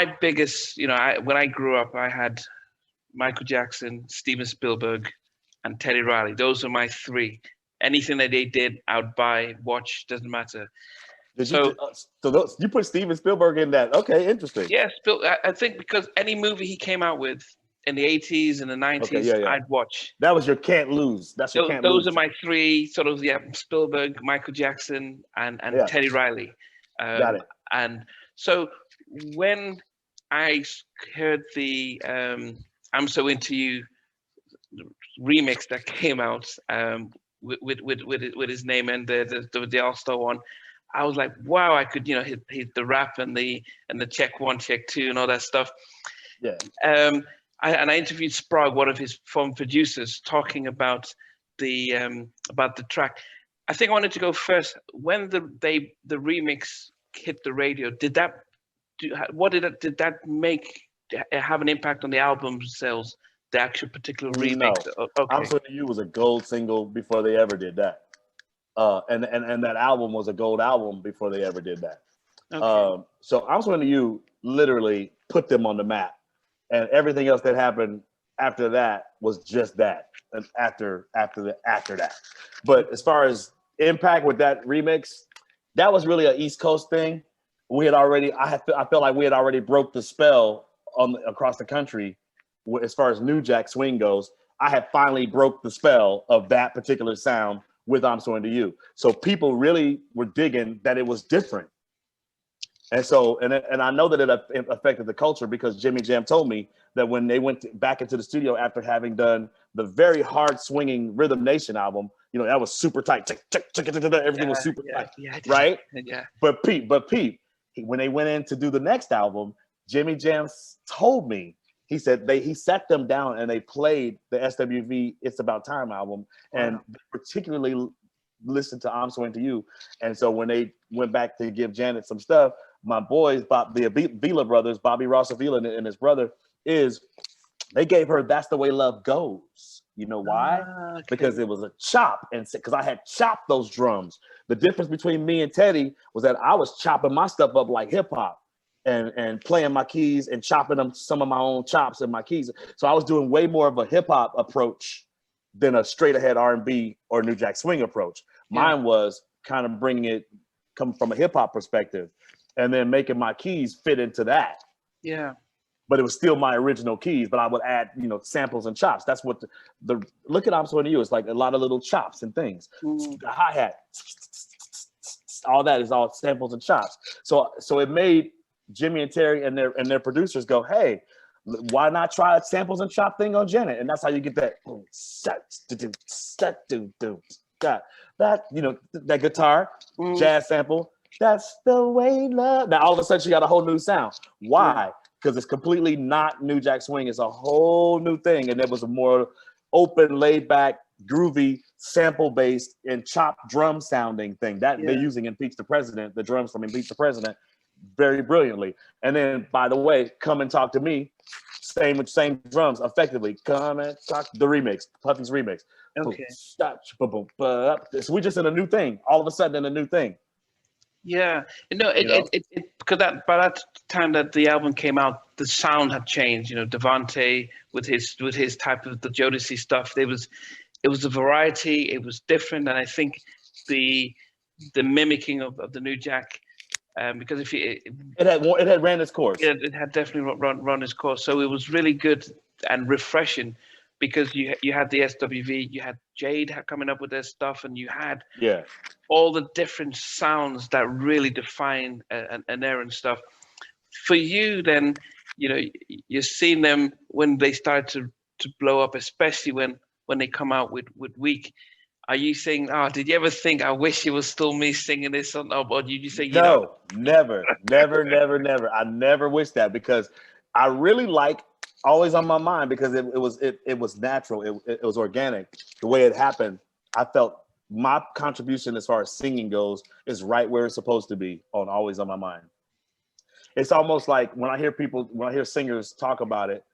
my biggest, when I grew up, I had Michael Jackson, Steven Spielberg, and Teddy Riley. Those are my three. Anything that they did, I would buy, watch, doesn't matter. So you put Steven Spielberg in that? Okay, interesting. yeah, I think because any movie he came out with in the 80s and the 90s, yeah. I'd watch. That was your can't lose. That's your can't lose. Those are my three sort of, Spielberg, Michael Jackson, and Teddy Riley. Got it. And so when I heard the "I'm So Into You" remix that came out with his name and the All-Star one, I was like, wow, I could hit the rap and the check one, check two, and all that stuff. Yeah. I interviewed Sprague, one of his former producers, talking about the track. I think I wanted to go first. When the remix hit the radio, did that have an impact on the album sales? The actual particular remix? No. Okay. I'm So Into You was a gold single before they ever did that. And that album was a gold album before they ever did that. Okay. So I'm So Into You literally put them on the map, and everything else that happened after that was just that. And after that, but as far as impact with that remix, that was really an East Coast thing. I felt like we had already broke the spell across the country as far as New Jack Swing goes. I had finally broke the spell of that particular sound with "I'm So Into You." So people really were digging that it was different. And so, and I know that it affected the culture, because Jimmy Jam told me that when they went back into the studio after having done the very hard swinging Rhythm Nation album, that was super tight. Everything was super tight, right? Yeah. But Pete, when they went in to do the next album, Jimmy Jam told me, he said he sat them down and they played the SWV "It's About Time" album, and particularly listened to "I'm So Into You." And so when they went back to give Janet some stuff, my boys, the Avila brothers, Bobby Ross Avila and his brother, they gave her "That's the Way Love Goes." You know why? Okay. Because it was a chop, and because I had chopped those drums. The difference between me and Teddy was that I was chopping my stuff up like hip hop, and playing my keys and chopping them some of my own chops and my keys. So I was doing way more of a hip hop approach than a straight ahead R&B or New Jack Swing approach. Mine was kind of come from a hip hop perspective, and then making my keys fit into that. Yeah. But it was still my original keys, but I would add, samples and chops. That's what the look at "I'm So Into You." It's like a lot of little chops and things. The hi-hat, all that is all samples and chops. So it made Jimmy and Terry and their producers go, hey, why not try a samples and chop thing on Janet? And that's how you get that that guitar jazz sample. That's the way love. Now all of a sudden she got a whole new sound. Why? Because it's completely not New Jack Swing. It's a whole new thing, and it was a more open, laid back, groovy, sample based and chopped drum sounding thing that they're using in "Impeach the President." The drums from "Impeach the President" very brilliantly. And then, by the way, "Come and Talk to Me," same drums effectively. "Come and Talk," the remix, Puffy's remix. Okay. So we're just in a new thing. All of a sudden, in a new thing. Yeah, it because by that time that the album came out, the sound had changed. Devante with his type of the Jodeci stuff. It was a variety. It was different, and I think the mimicking of the New Jack. Because it had ran its course. It had definitely run its course. So it was really good and refreshing, because you had the SWV, you had Jade coming up with their stuff, and you had all the different sounds that really define an era and stuff. For you, then, you're seeing them when they start to blow up, especially when they come out with "Weak." Are you saying, did you ever think, I wish it was still me singing this, or did you say, no, never. I never wish that, because I really like "Always on My Mind," because it was natural. It was organic. The way it happened, I felt my contribution as far as singing goes is right where it's supposed to be on "Always on My Mind." It's almost like when I hear singers talk about it,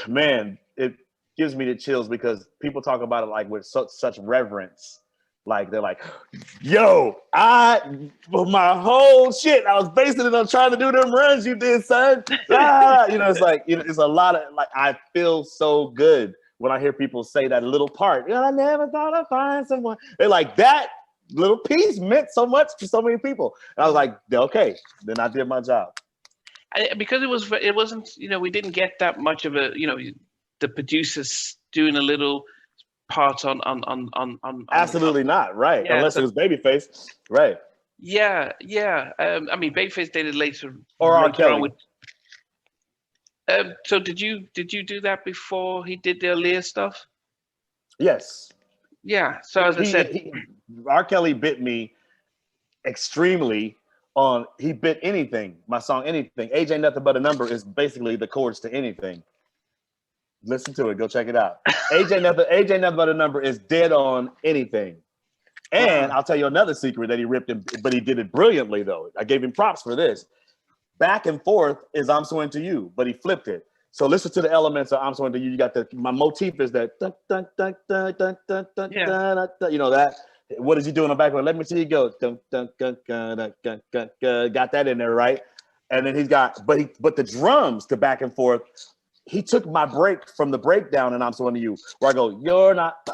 man, it gives me the chills, because people talk about it like with such reverence. Like they're like, yo, my whole shit, I was basing it on trying to do them runs you did, son. It's like, it's a lot of like, I feel so good when I hear people say that little part. I never thought I'd find someone. They're like, that little piece meant so much to so many people. And I was like, okay, then I did my job. Because it wasn't, we didn't get that much of a, the producers doing a little part on absolutely not, right? Yeah, unless it was Babyface, right? Yeah. I mean, Babyface did it later, or R. Kelly. So did you do that before he did the Aaliyah stuff? Yes. Yeah. So as I said, R. Kelly bit me extremely on. He bit anything. My song, anything. Age Ain't Nothing But a Number is basically the chords to anything. Listen to it. Go check it out. Age Ain't Nothing But a Number is dead on anything. And I'll tell you another secret that he ripped him, but he did it brilliantly though. I gave him props for this. Back and Forth is I'm So Into You, but he flipped it. So listen to the elements of I'm So Into You. You got my motif is that dun, dun, dun, dun, dun, dun, dun, dun, dun, that. What is he doing on the background? Let me see you go. Dun, dun, dun, dun, dun, dun, dun, dun. Got that in there, right? And then he's got, but the drums to Back and Forth. He took my break from the breakdown and I'm So Into You, where I go, you're not,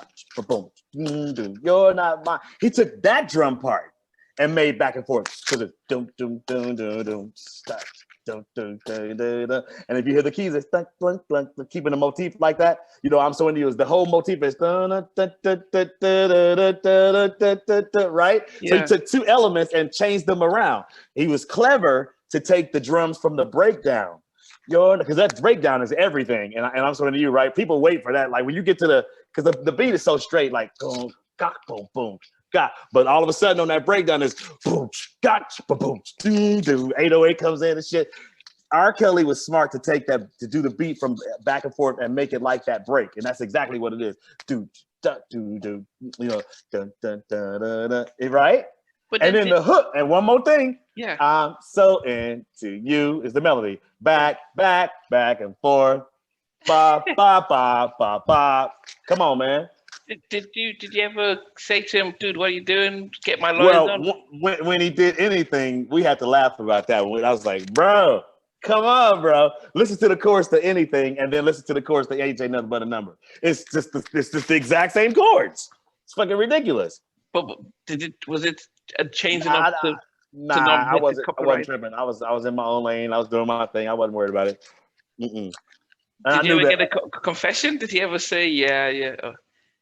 boom, you're not mine. He took that drum part and made Back and Forth because it's dum dum dum dum dum stop. Dun, dun, dun, dun, dun. And if you hear the keys, it's dun, dun, dun, dun, keeping the motif like that. I'm So Into You is the whole motif is dun, dun, dun, dun, dun, dun, dun, dun, dun, dun, dun, right? Yeah. So he took two elements and changed them around. He was clever to take the drums from the breakdown. Because that breakdown is everything, and I'm So Into You, right? People wait for that. Like when you get to because the beat is so straight, like boom, got, boom, boom, got. But all of a sudden on that breakdown is boom, got, boom, boom, 808 comes in and shit. R. Kelly was smart to take that, to do the beat from Back and Forth and make it like that break, and that's exactly what it is. Dun, dun, dun, dun, dun, dun, dun, right? And then the hook, and one more thing. Yeah. I'm so into you is the melody. Back, back, back and forth. Ba, ba, ba, ba, ba. Come on, man. Did you ever say to him, dude, what are you doing? Get my lawyers on? When he did anything, we had to laugh about that. I was like, bro, come on, bro. Listen to the chorus to anything, and then listen to the chorus to Age Ain't Nothing But a Number. It's just the exact same chords. It's fucking ridiculous. But was it a change enough to? Nah, I wasn't tripping. I was in my own lane. I was doing my thing. I wasn't worried about it. Did you ever get a confession? Did he ever say, yeah?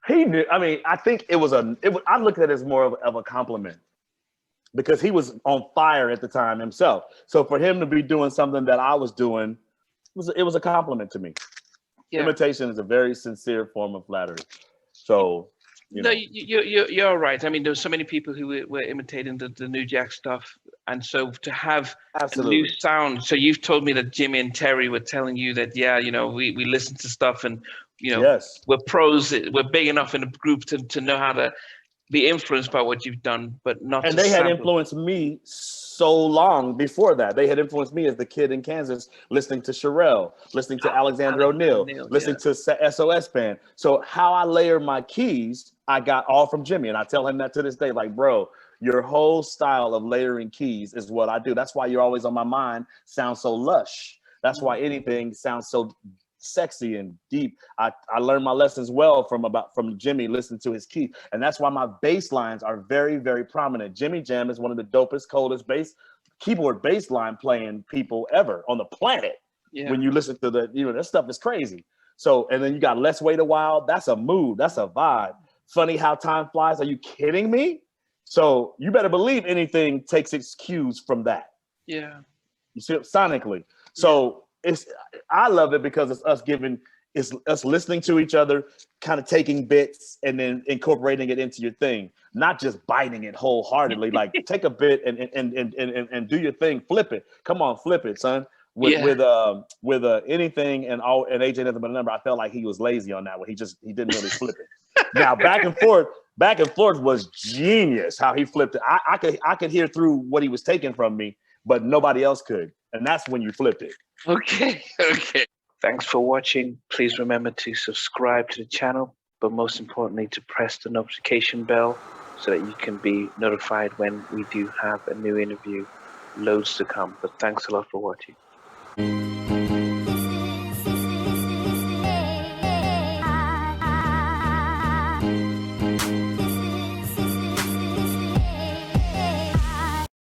He knew. I mean, I think I looked at it as more of a compliment because he was on fire at the time himself. So for him to be doing something that I was doing, it was a compliment to me. Yeah. Imitation is a very sincere form of flattery. So. You're right. I mean, there's so many people who were imitating the New Jack stuff, and so to have a new sound. So you've told me that Jimmy and Terry were telling you that, we listen to stuff, and yes. we're pros. We're big enough in a group to know how to be influenced by what you've done, but not. And they had influenced me so long before that. They had influenced me as the kid in Kansas, listening to Sherelle, listening to Alexander O'Neal, listening to SOS Band. So how I layer my keys, I got all from Jimmy. And I tell him that to this day, like, bro, your whole style of layering keys is what I do. That's why You're Always on My Mind sounds so lush. That's why anything sounds so sexy and deep. I learned my lessons well from Jimmy, listening to his key, and that's why my bass lines are very, very prominent. Jimmy Jam is one of the dopest, coldest keyboard bass line playing people ever on the planet. Yeah. When you listen to that stuff is crazy. So, and then you got Let's Wait a While. That's a mood. That's a vibe. Funny How Time Flies. Are you kidding me? So you better believe anything takes its cues from that. Yeah. You see, sonically. So. I love it because it's us listening to each other, kind of taking bits and then incorporating it into your thing, not just biting it wholeheartedly. Like take a bit and do your thing, flip it. Come on, flip it, son. With anything and AJ Nothing But a Number, I felt like he was lazy on that one. He didn't really flip it. Now Back and Forth was genius how he flipped it. I could hear through what he was taking from me, but nobody else could. And that's when you flipped it. Okay. Thanks for watching. Please remember to subscribe to the channel, but most importantly, to press the notification bell so that you can be notified when we do have a new interview. Loads to come. But thanks a lot for watching.